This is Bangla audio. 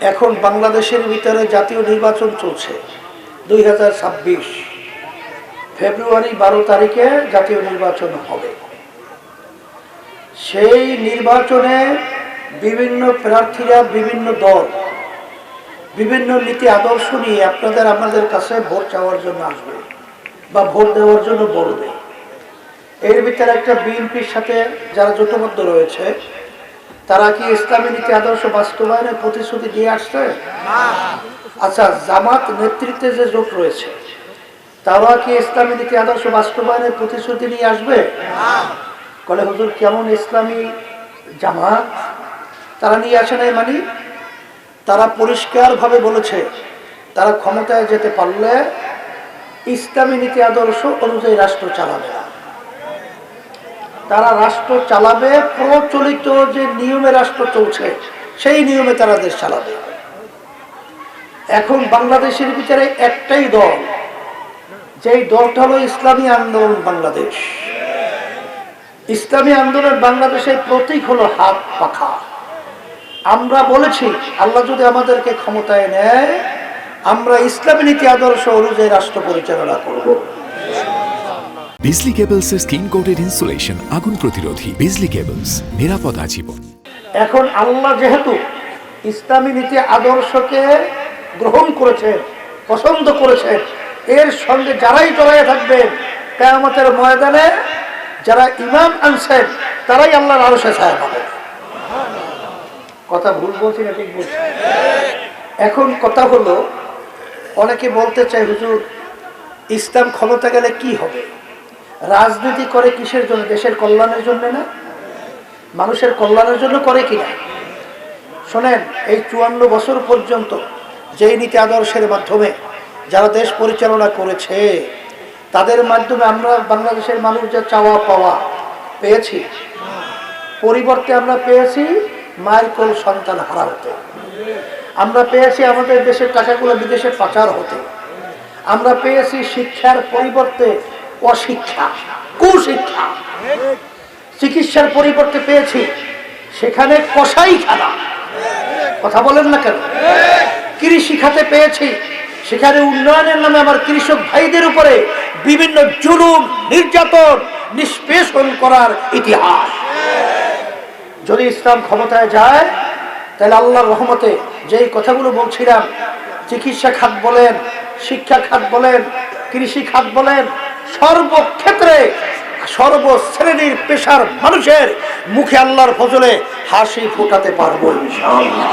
এখন বাংলাদেশের ভিতরে জাতীয় নির্বাচন চলছে 2026 ফেব্রুয়ারি 12 তারিখে জাতীয় নির্বাচন হবে। সেই নির্বাচনে বিভিন্ন প্রার্থীরা বিভিন্ন দল বিভিন্ন নীতি আদর্শ নিয়ে আমাদের কাছে ভোট চাওয়ার জন্য আসবে বা ভোট দেওয়ার জন্য বলবে। এর ভিতরে একটা বিএনপির সাথে যারা জোটবদ্ধ রয়েছে তারা কি ইসলামী নীতি আদর্শ বাস্তবায়নের প্রতিশ্রুতি দিয়ে আসছে? আচ্ছা, জামাত নেতৃত্বে যে জোট রয়েছে তারা কি ইসলামী নীতি আদর্শ বাস্তবায়নের প্রতিশ্রুতি নিয়ে আসবে? বলে হুজুর কেমন ইসলামী জামাত? তারা নিয়ে আসে নাই, মানে তারা পরিষ্কারভাবে বলেছে তারা ক্ষমতায় যেতে পারলে ইসলামী নীতি আদর্শ অনুযায়ী রাষ্ট্র চালাবে না। তারা রাষ্ট্র চালাবে প্রচলিত যে নিয়মে রাষ্ট্র চলছে সেই নিয়মে তারা দেশ চালাবে। এখন বাংলাদেশের ভিতরে একটাই দল, যেই দলটা হলো ইসলামী আন্দোলন বাংলাদেশ। ইসলামী আন্দোলন বাংলাদেশের প্রতীক হলো হাত পাখা। আমরা বলেছি আল্লাহ যদি আমাদেরকে ক্ষমতায় নেয় আমরা ইসলামী নীতি আদর্শ অনুযায়ী রাষ্ট্র পরিচালনা করব। বিজলি কেবলস এর স্কিন কোটেড ইনসুলেশন আগুন প্রতিরোধী। বিজলি কেবলস, নিরাপদ আজীবন। এখন আল্লাহ যেহেতু ইসলামী নীতি আদর্শকে গ্রহণ করেছেন, পছন্দ করেছেন, এর সঙ্গে যারাই জড়াইয়া থাকবেন কিয়ামতের ময়দানে যারা ঈমান আনছেন তারাই আল্লাহর আরশে ছায়া পাবে। কথা ভুল বলছি না ঠিক বলছি? এখন কথা হলো, অনেকে বলতে চায় হুজুর ইসলাম ক্ষমতা গেলে কি হবে? রাজনীতি করে কিসের জন্য? দেশের কল্যাণের জন্য না? মানুষের কল্যাণের জন্য করে কিনা? শোনেন, এই 54 বছর পর্যন্ত যেই নীতি আদর্শের মাধ্যমে যারা দেশ পরিচালনা করেছে তাদের মাধ্যমে আমরা বাংলাদেশের মানুষ যা চাওয়া পাওয়া পেয়েছি, পরিবর্তে আমরা পেয়েছি মায়ের কোল সন্তান হারা হতে, আমরা পেয়েছি আমাদের দেশের টাকাগুলো বিদেশে পাচার হতে, আমরা পেয়েছি শিক্ষার পরিবর্তে অশিক্ষা, কুশিক্ষা, চিকিৎসার পরিবর্তে পেয়েছি সেখানে কসাইখানা। কথা বলেন না কেন? কৃষি খাতে পেয়েছি সেখানে উন্নয়নের নামে আমার কৃষক ভাইদের উপরে বিভিন্ন জুলুম, নির্যাতন, নিষ্পেষণ করার ইতিহাস। যদি ইসলাম ক্ষমতায় যায় তাহলে আল্লাহর রহমতে যেই কথাগুলো বলছিলাম, চিকিৎসা খাত বলেন, শিক্ষা খাত বলেন, কৃষি খাত বলেন, সর্বক্ষেত্রে সর্বশ্রেণীর পেশার মানুষের মুখে আল্লাহর ফজলে হাসি ফোটাতে পারবো ইনশাআল্লাহ।